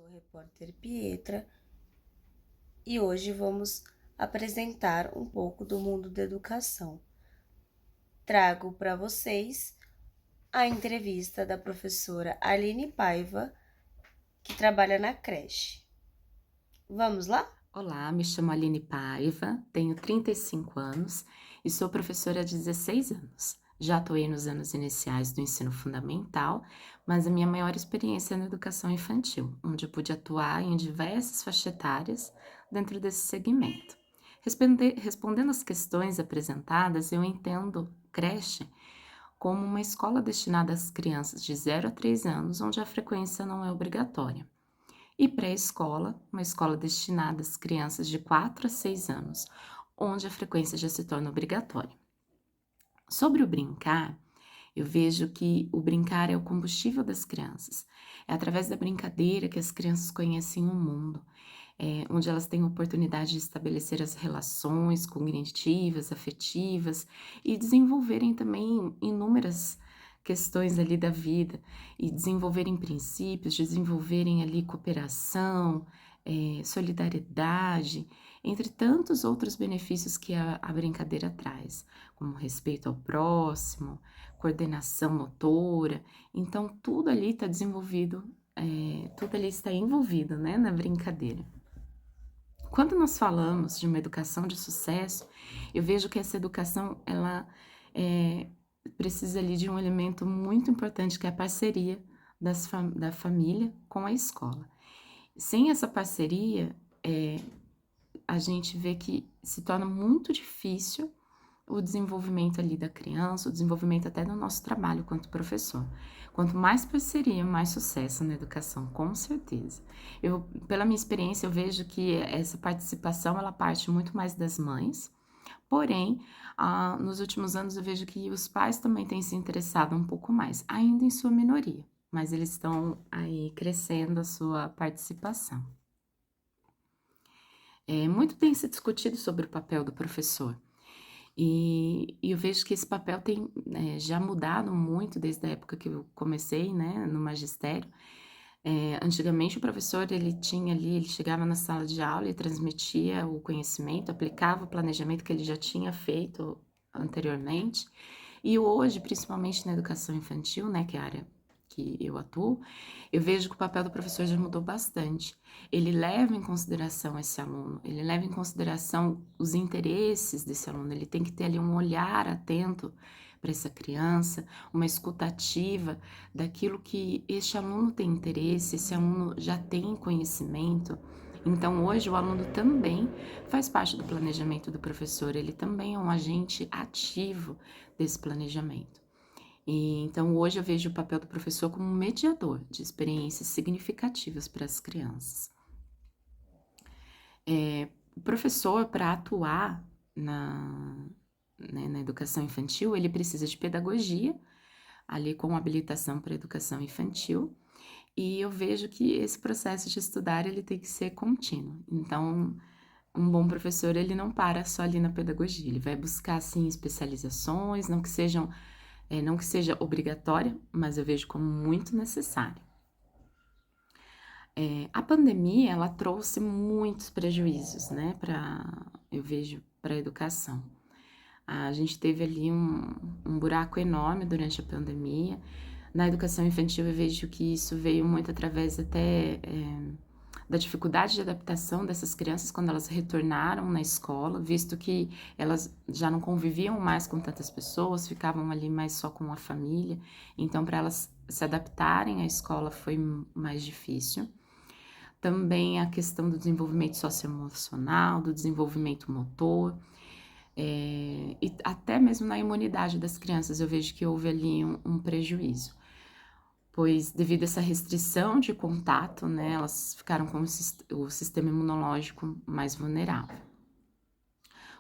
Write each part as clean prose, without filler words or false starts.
sou a repórter Pietra e hoje vamos apresentar um pouco do mundo da educação. Trago para vocês a entrevista da professora Aline Paiva, que trabalha na creche. Vamos lá? Olá, me chamo Aline Paiva, tenho 35 anos e sou professora há 16 anos. Já atuei nos anos iniciais do ensino fundamental, mas a minha maior experiência é na educação infantil, onde eu pude atuar em diversas faixas etárias dentro desse segmento. Respondendo às questões apresentadas, eu entendo creche como uma escola destinada às crianças de 0 a 3 anos, onde a frequência não é obrigatória. E pré-escola, uma escola destinada às crianças de 4 a 6 anos, onde a frequência já se torna obrigatória. Sobre o brincar, eu vejo que o brincar é o combustível das crianças. É através da brincadeira que as crianças conhecem o mundo, onde elas têm oportunidade de estabelecer as relações cognitivas, afetivas e desenvolverem também inúmeras questões ali da vida e desenvolverem princípios, desenvolverem ali cooperação, solidariedade, entre tantos outros benefícios que a brincadeira traz, como respeito ao próximo, coordenação motora. Então, tudo ali está desenvolvido, tudo ali está envolvido, né, na brincadeira. Quando nós falamos de uma educação de sucesso, eu vejo que essa educação ela precisa ali de um elemento muito importante que é a parceria da família com a escola. Sem essa parceria, a gente vê que se torna muito difícil o desenvolvimento ali da criança, o desenvolvimento até do nosso trabalho quanto professor. Quanto mais parceria, mais sucesso na educação, com certeza. Pela minha experiência, eu vejo que essa participação, ela parte muito mais das mães, porém, nos últimos anos eu vejo que os pais também têm se interessado um pouco mais, ainda em sua minoria, mas eles estão aí crescendo a sua participação. Muito tem se discutido sobre o papel do professor. E eu vejo que esse papel tem, já mudado muito desde a época que eu comecei, né, no magistério. Antigamente o professor ele chegava na sala de aula e transmitia o conhecimento, aplicava o planejamento que ele já tinha feito anteriormente. E hoje, principalmente na educação infantil, né, que é a área que eu atuo, eu vejo que o papel do professor já mudou bastante. Ele leva em consideração esse aluno, ele leva em consideração os interesses desse aluno, ele tem que ter ali um olhar atento para essa criança, uma escutativa daquilo que este aluno tem interesse, esse aluno já tem conhecimento. Então, hoje, o aluno também faz parte do planejamento do professor, ele também é um agente ativo desse planejamento. E então hoje eu vejo o papel do professor como um mediador de experiências significativas para as crianças. O professor, para atuar na educação infantil, ele precisa de pedagogia, ali com habilitação para educação infantil, e eu vejo que esse processo de estudar ele tem que ser contínuo. Então, um bom professor ele não para só ali na pedagogia, ele vai buscar sim especializações, não que seja obrigatória, mas eu vejo como muito necessário. A pandemia, ela trouxe muitos prejuízos, né, eu vejo, para a educação. A gente teve ali um buraco enorme durante a pandemia. Na educação infantil, eu vejo que isso veio muito através até da dificuldade de adaptação dessas crianças quando elas retornaram na escola, visto que elas já não conviviam mais com tantas pessoas, ficavam ali mais só com a família. Então, para elas se adaptarem à escola foi mais difícil. Também a questão do desenvolvimento socioemocional, do desenvolvimento motor, e até mesmo na imunidade das crianças eu vejo que houve ali um prejuízo, pois devido a essa restrição de contato, né, elas ficaram com o sistema imunológico mais vulnerável.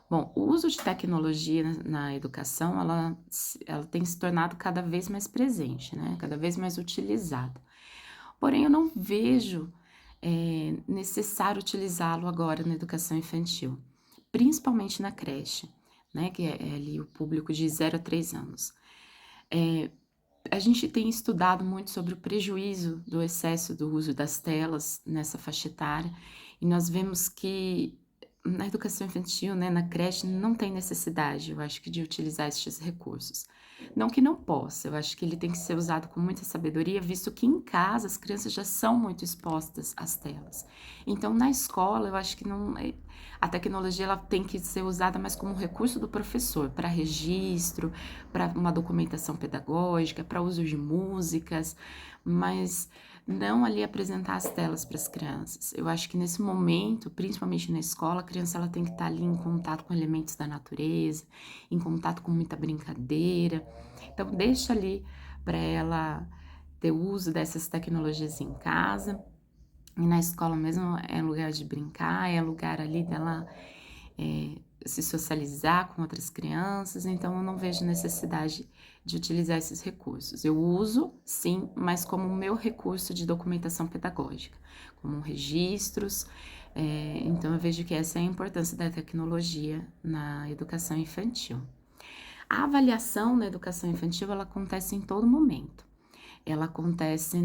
Bom, o uso de tecnologia na educação, ela tem se tornado cada vez mais presente, né, cada vez mais utilizada. Porém, eu não vejo necessário utilizá-lo agora na educação infantil, principalmente na creche, né, que é ali o público de 0 a 3 anos. A gente tem estudado muito sobre o prejuízo do excesso do uso das telas nessa faixa etária, e nós vemos que na educação infantil, né, na creche, não tem necessidade, eu acho que de utilizar estes recursos. Não que não possa, eu acho que ele tem que ser usado com muita sabedoria, visto que em casa as crianças já são muito expostas às telas. Então, na escola, eu acho que não, a tecnologia ela tem que ser usada mais como um recurso do professor, para registro, para uma documentação pedagógica, para uso de músicas, mas não ali apresentar as telas para as crianças. Eu acho que nesse momento, principalmente na escola, a criança ela tem que estar ali em contato com elementos da natureza, em contato com muita brincadeira. Então, deixa ali para ela ter uso dessas tecnologias em casa. E na escola mesmo é lugar de brincar, é lugar ali dela se socializar com outras crianças, então eu não vejo necessidade de utilizar esses recursos. Eu uso, sim, mas como meu recurso de documentação pedagógica, como registros. Então eu vejo que essa é a importância da tecnologia na educação infantil. A avaliação na educação infantil ela acontece em todo momento. Ela acontece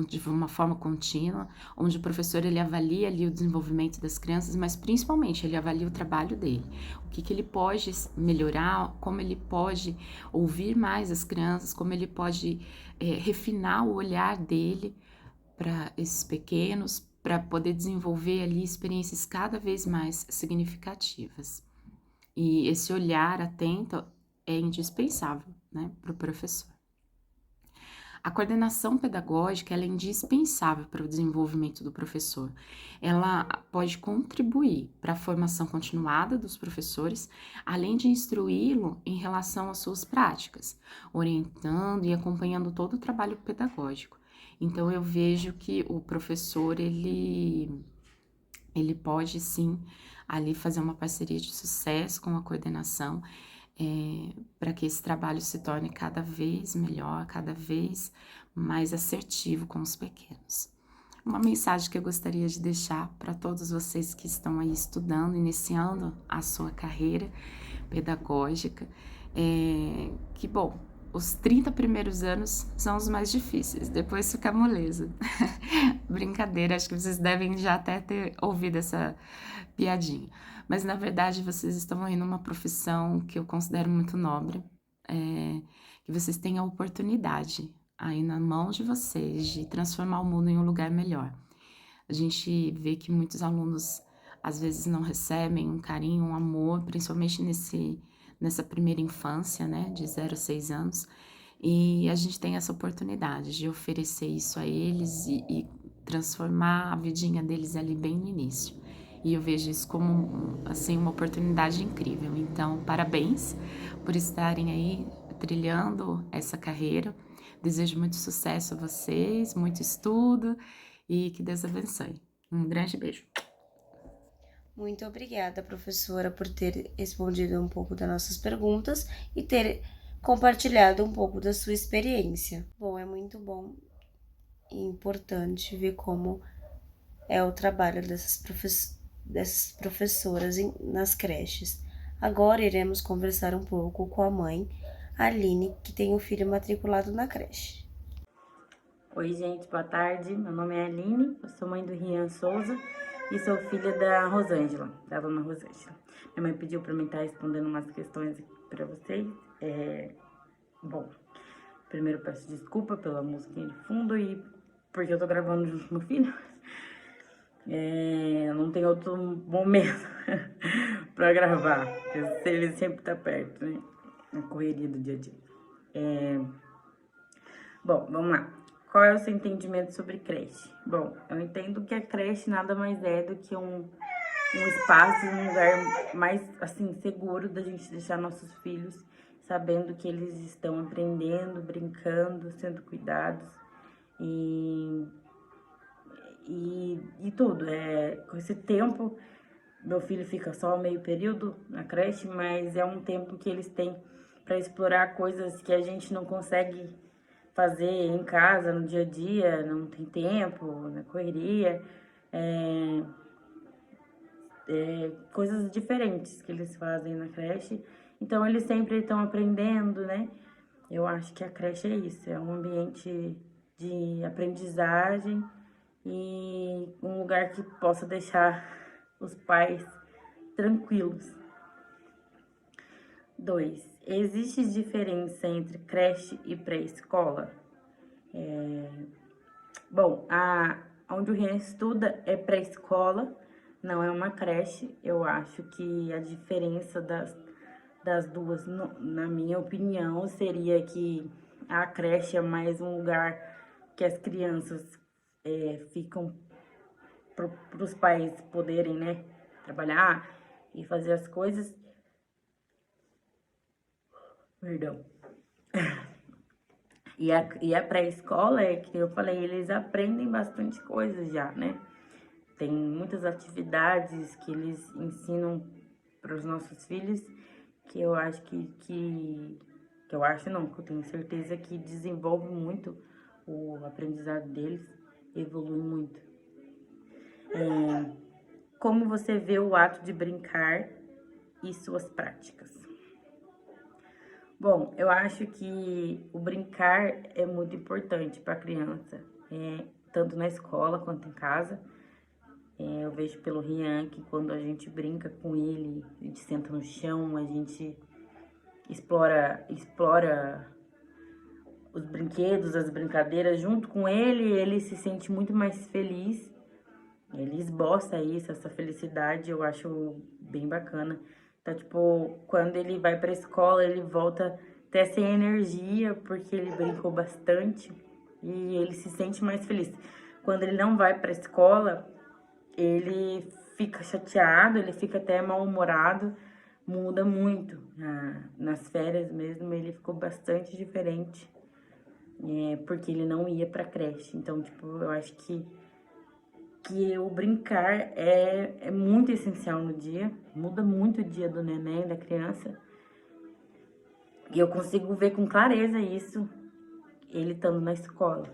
de uma forma contínua, onde o professor ele avalia ali o desenvolvimento das crianças, mas principalmente ele avalia o trabalho dele, o que ele pode melhorar, como ele pode ouvir mais as crianças, como ele pode refinar o olhar dele para esses pequenos, para poder desenvolver ali experiências cada vez mais significativas. E esse olhar atento é indispensável, né, para o professor. A coordenação pedagógica ela é indispensável para o desenvolvimento do professor. Ela pode contribuir para a formação continuada dos professores, além de instruí-lo em relação às suas práticas, orientando e acompanhando todo o trabalho pedagógico. Então eu vejo que o professor ele pode sim ali fazer uma parceria de sucesso com a coordenação para que esse trabalho se torne cada vez melhor, cada vez mais assertivo com os pequenos. Uma mensagem que eu gostaria de deixar para todos vocês que estão aí estudando, iniciando a sua carreira pedagógica, que, bom, os 30 primeiros anos são os mais difíceis, depois fica moleza. Brincadeira, acho que vocês devem já até ter ouvido essa piadinha. Mas, na verdade, vocês estão aí numa profissão que eu considero muito nobre, que vocês têm a oportunidade aí na mão de vocês de transformar o mundo em um lugar melhor. A gente vê que muitos alunos, às vezes, não recebem um carinho, um amor, principalmente nessa primeira infância, né, de 0 a 6 anos, e a gente tem essa oportunidade de oferecer isso a eles e transformar a vidinha deles ali bem no início. E eu vejo isso como, assim, uma oportunidade incrível. Então, parabéns por estarem aí trilhando essa carreira. Desejo muito sucesso a vocês, muito estudo e que Deus abençoe. Um grande beijo. Muito obrigada, professora, por ter respondido um pouco das nossas perguntas e ter compartilhado um pouco da sua experiência. Bom, é muito bom e importante ver como é o trabalho dessas professoras nas creches. Agora iremos conversar um pouco com a mãe, Aline, que tem um filho matriculado na creche. Oi, gente, boa tarde. Meu nome é Aline, eu sou mãe do Rian Souza e sou filha da Rosângela, da dona Rosângela. Minha mãe pediu para mim estar respondendo umas questões para vocês. Bom, primeiro peço desculpa pela musiquinha de fundo e porque eu tô gravando junto com meu filho. Não tem outro momento para gravar, porque ele sempre tá perto, né? Na correria do dia a dia. Bom, vamos lá. Qual é o seu entendimento sobre creche? Bom, eu entendo que a creche nada mais é do que um espaço, um lugar mais, assim, seguro da gente deixar nossos filhos sabendo que eles estão aprendendo, brincando, sendo cuidados e tudo. Com esse tempo, meu filho fica só meio período na creche, mas é um tempo que eles têm para explorar coisas que a gente não consegue fazer em casa, no dia a dia, não tem tempo, na correria, coisas diferentes que eles fazem na creche. Então, eles sempre estão aprendendo, né? Eu acho que a creche é isso, é um ambiente de aprendizagem e um lugar que possa deixar os pais tranquilos. 2. Existe diferença entre creche e pré-escola? Bom, onde o Rian estuda é pré-escola, não é uma creche. Eu acho que a diferença das duas, na minha opinião, seria que a creche é mais um lugar que as crianças ficam para os pais poderem, né, trabalhar e fazer as coisas. Perdão. E a pré-escola, é que eu falei, eles aprendem bastante coisa já, né? Tem muitas atividades que eles ensinam para os nossos filhos que eu acho que eu acho não, que eu tenho certeza que desenvolve muito o aprendizado deles, evolui muito. Como você vê o ato de brincar e suas práticas? Bom, eu acho que o brincar é muito importante para a criança, tanto na escola quanto em casa. Eu vejo pelo Rian que quando a gente brinca com ele, a gente senta no chão, a gente explora os brinquedos, as brincadeiras junto com ele se sente muito mais feliz. Ele esboça isso, essa felicidade, eu acho bem bacana. Então, tipo, quando ele vai pra escola, ele volta até sem energia, porque ele brincou bastante e ele se sente mais feliz. Quando ele não vai pra escola, ele fica chateado, ele fica até mal-humorado, muda muito. Nas férias mesmo, ele ficou bastante diferente, porque ele não ia pra creche. Então, tipo, eu acho que o brincar é muito essencial no dia, muda muito o dia do neném, da criança. E eu consigo ver com clareza isso, ele estando na escola.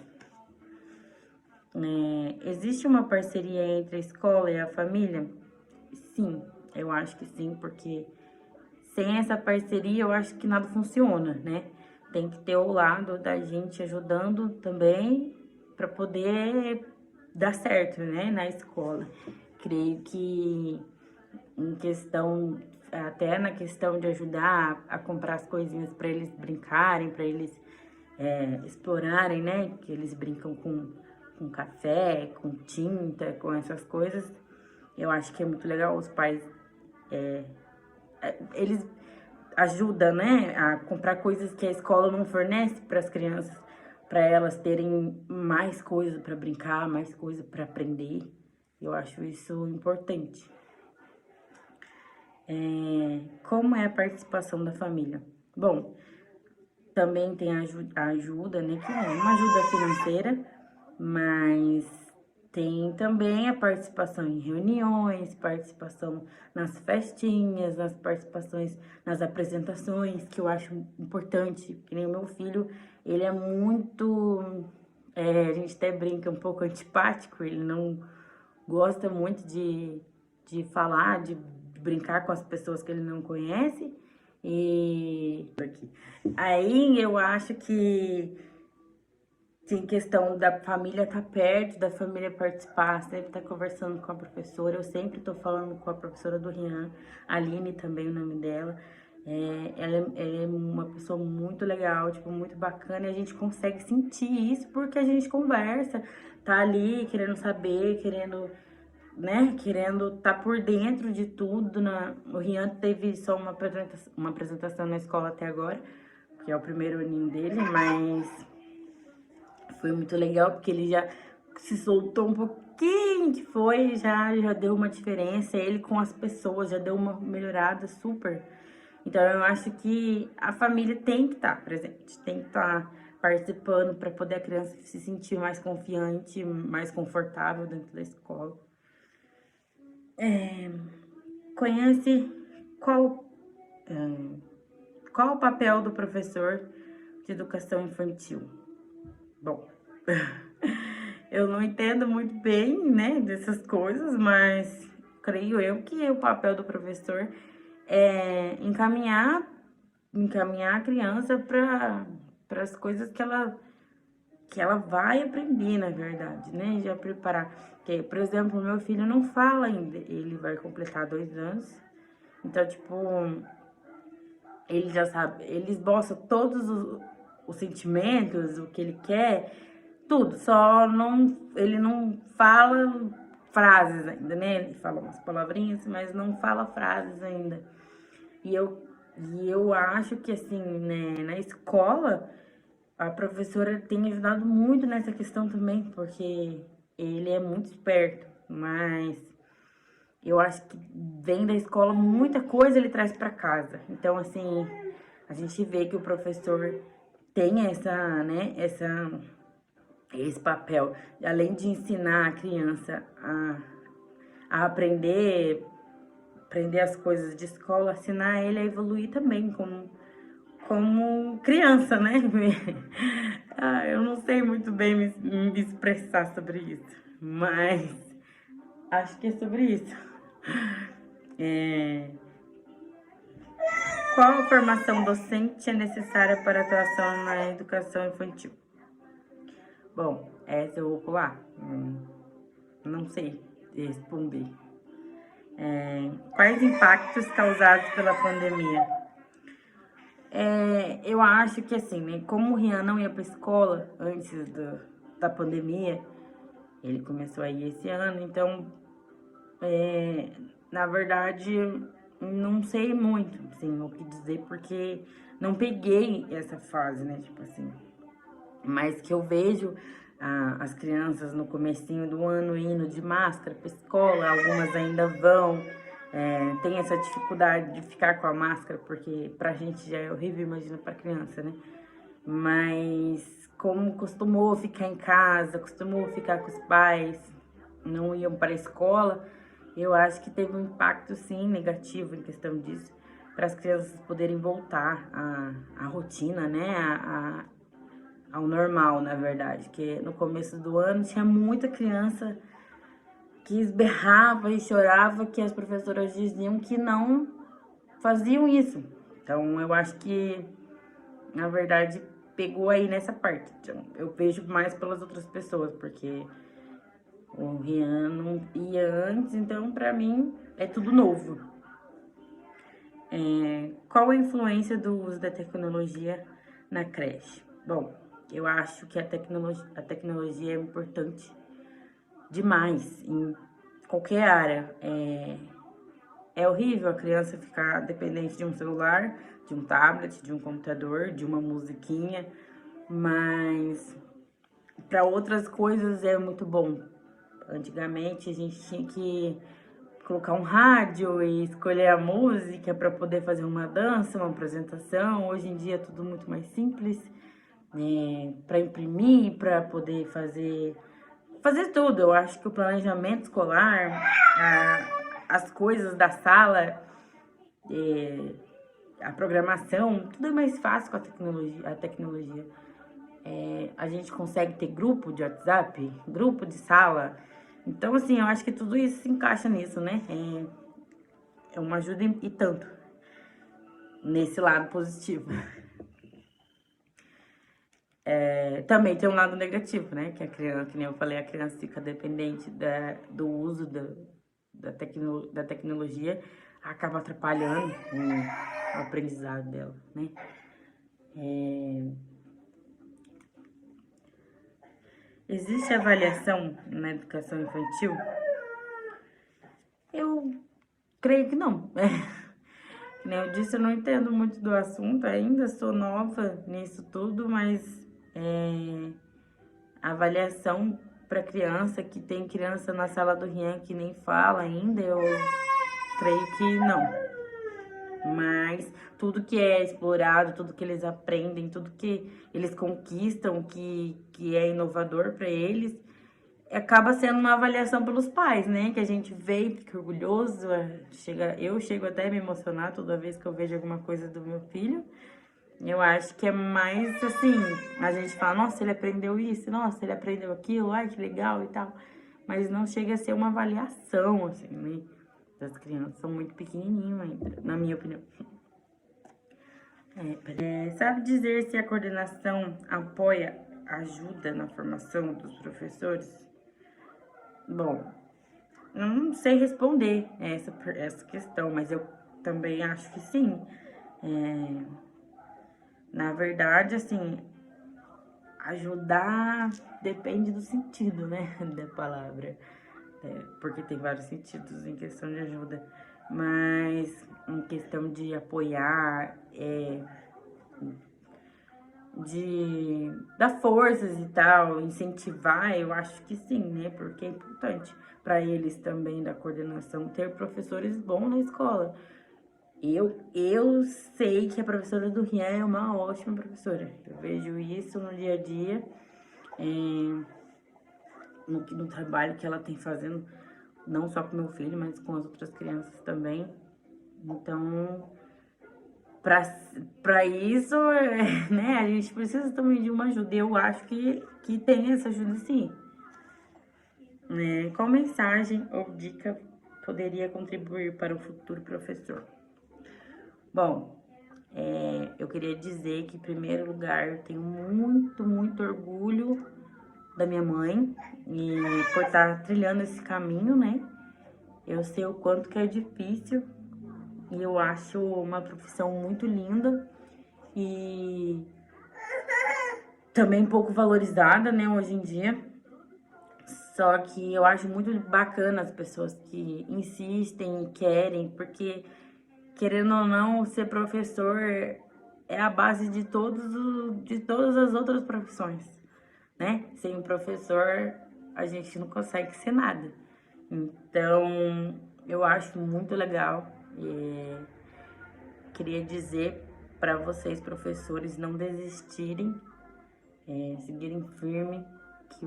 Existe uma parceria entre a escola e a família? Sim, eu acho que sim, porque sem essa parceria eu acho que nada funciona, né? Tem que ter o lado da gente ajudando também para poder dar certo, né, na escola. Creio que até na questão de ajudar a comprar as coisinhas para eles brincarem, para eles explorarem, né, que eles brincam com café, com tinta, com essas coisas. Eu acho que é muito legal os pais, eles ajudam, né, a comprar coisas que a escola não fornece para as crianças, para elas terem mais coisa para brincar, mais coisa para aprender. Eu acho isso importante. Como é a participação da família? Bom, também tem a ajuda, né, que é uma ajuda financeira, mas tem também a participação em reuniões, participação nas festinhas, nas participações nas apresentações, que eu acho importante, que nem o meu filho, ele é muito, a gente até brinca, um pouco antipático, ele não gosta muito de falar, de brincar com as pessoas que ele não conhece, e aí eu acho que tem questão da família estar perto, da família participar, sempre estar conversando com a professora. Eu sempre estou falando com a professora do Rian, Aline também o nome dela. Ela é uma pessoa muito legal, tipo, muito bacana, e a gente consegue sentir isso porque a gente conversa, tá ali querendo saber, querendo, né, querendo tá por dentro de tudo. O Rian teve só uma apresentação na escola até agora, que é o primeiro aninho dele, mas foi muito legal, porque ele já se soltou um pouquinho, que foi, já deu uma diferença. Ele com as pessoas já deu uma melhorada super. Então, eu acho que a família tem que estar presente, tem que estar participando para poder a criança se sentir mais confiante, mais confortável dentro da escola. Conhece qual o papel do professor de educação infantil? Bom, eu não entendo muito bem, né, dessas coisas, mas creio eu que o papel do professor é encaminhar a criança para as coisas que ela vai aprender, na verdade, né? Já preparar. Porque, por exemplo, meu filho não fala ainda, ele vai completar 2 anos. Então, tipo, ele já sabe, ele esboça todos os sentimentos, o que ele quer, tudo. Só não, ele não fala frases ainda, né? Ele fala umas palavrinhas, mas não fala frases ainda. E eu acho que, assim, né, na escola, a professora tem ajudado muito nessa questão também, porque ele é muito esperto, mas eu acho que vem da escola muita coisa ele traz para casa. Então, assim, a gente vê que o professor tem esse papel, além de ensinar a criança a aprender as coisas de escola, ensinar ele a evoluir também como criança, né? Eu não sei muito bem me expressar sobre isso, mas acho que é sobre isso. Qual a formação docente é necessária para a atuação na educação infantil? Bom, essa eu vou pular. Não sei responder. Quais impactos causados pela pandemia? Eu acho que assim, né? Como o Rian não ia para escola antes da pandemia, ele começou aí esse ano, então, na verdade, não sei muito, assim, o que dizer, porque não peguei essa fase, né? Tipo assim, mas que eu vejo as crianças no comecinho do ano indo de máscara para escola, algumas ainda vão, tem essa dificuldade de ficar com a máscara, porque pra gente já é horrível, imagina pra criança, né? Mas como costumou ficar em casa, costumou ficar com os pais, não iam para a escola, eu acho que teve um impacto, sim, negativo em questão disso, para as crianças poderem voltar à rotina, né? Ao normal, na verdade, que no começo do ano tinha muita criança que berrava e chorava, que as professoras diziam que não faziam isso. Então, eu acho que, na verdade, pegou aí nessa parte. Então, eu vejo mais pelas outras pessoas, porque o Rian não ia antes, então, pra mim, é tudo novo. Qual a influência do uso da tecnologia na creche? Bom, eu acho que a tecnologia é importante demais em qualquer área. É horrível a criança ficar dependente de um celular, de um tablet, de um computador, de uma musiquinha, mas para outras coisas é muito bom. Antigamente a gente tinha que colocar um rádio e escolher a música para poder fazer uma dança, uma apresentação. Hoje em dia é tudo muito mais simples, para imprimir, para poder fazer tudo. Eu acho que o planejamento escolar, as coisas da sala, a programação, tudo é mais fácil com a tecnologia. A gente consegue ter grupo de WhatsApp, grupo de sala. Então, assim, eu acho que tudo isso se encaixa nisso, né? É uma ajuda e tanto nesse lado positivo. Também tem um lado negativo, né? Que a criança, que nem eu falei, a criança fica dependente do uso da tecnologia, acaba atrapalhando o aprendizado dela, né? Existe avaliação na educação infantil? Eu creio que não. Que nem eu disse, eu não entendo muito do assunto ainda, sou nova nisso tudo, mas avaliação para criança, que tem criança na sala do Rian que nem fala ainda, eu creio que não. Mas tudo que é explorado, tudo que eles aprendem, tudo que eles conquistam, que é inovador para eles, acaba sendo uma avaliação pelos pais, né? Que a gente vê e fica orgulhoso. Eu chego até a me emocionar toda vez que eu vejo alguma coisa do meu filho. Eu acho que é mais assim, a gente fala, nossa, ele aprendeu isso, nossa, ele aprendeu aquilo, ai, que legal e tal. Mas não chega a ser uma avaliação, assim, né? Das crianças são muito pequenininhos ainda, na minha opinião. Sabe dizer se a coordenação ajuda na formação dos professores? Bom, não sei responder essa questão, mas eu também acho que sim. Na verdade, assim, ajudar depende do sentido, né, da palavra. Porque tem vários sentidos em questão de ajuda. Mas em questão de apoiar, de dar forças e tal, incentivar, eu acho que sim, né? Porque é importante para eles também da coordenação ter professores bons na escola. Eu sei que a professora do Rian é uma ótima professora. Eu vejo isso no dia a dia, no trabalho que ela tem fazendo, não só com meu filho, mas com as outras crianças também. Então, para isso, né, a gente precisa também de uma ajuda. Eu acho que tem essa ajuda sim. Qual mensagem ou dica poderia contribuir para o futuro professor? Bom, eu queria dizer que, em primeiro lugar, eu tenho muito, muito orgulho da minha mãe e por estar trilhando esse caminho, né? Eu sei o quanto que é difícil e eu acho uma profissão muito linda e também pouco valorizada, né, hoje em dia. Só que eu acho muito bacana as pessoas que insistem e querem, porque, querendo ou não, ser professor é a base de todas as outras profissões, né? Sem um professor, a gente não consegue ser nada. Então, eu acho muito legal. Queria dizer para vocês, professores, não desistirem, seguirem firme, que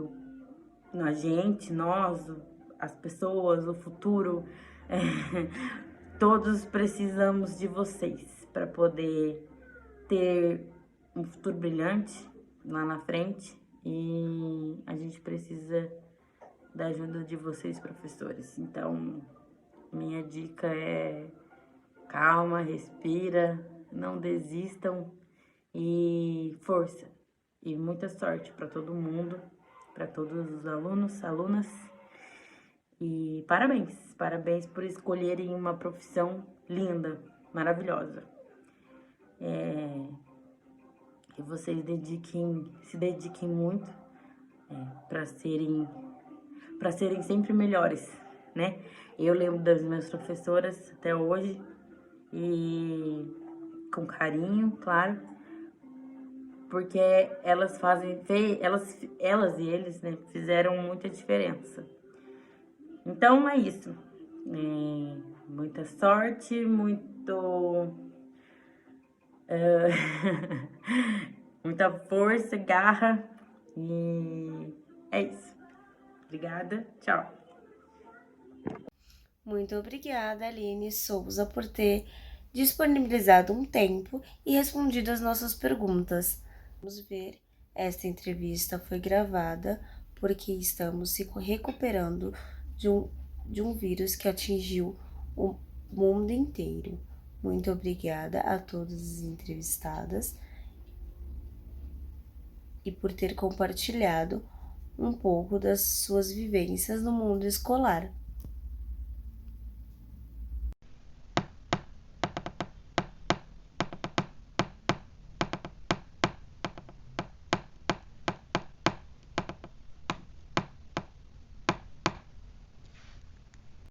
a gente, nós, as pessoas, o futuro, todos precisamos de vocês para poder ter um futuro brilhante lá na frente e a gente precisa da ajuda de vocês, professores. Então, minha dica é calma, respira, não desistam e força e muita sorte para todo mundo, para todos os alunos, alunas. E parabéns por escolherem uma profissão linda, maravilhosa. Que vocês se dediquem muito para serem sempre melhores, né? Eu lembro das minhas professoras até hoje e com carinho, claro, porque elas elas e eles, né, fizeram muita diferença. Então é isso. Muita sorte, muita força, garra e é isso. Obrigada, tchau. Muito obrigada, Aline Souza, por ter disponibilizado um tempo e respondido as nossas perguntas. Vamos ver, esta entrevista foi gravada porque estamos se recuperando de um vírus que atingiu o mundo inteiro. Muito obrigada a todas as entrevistadas e por ter compartilhado um pouco das suas vivências no mundo escolar.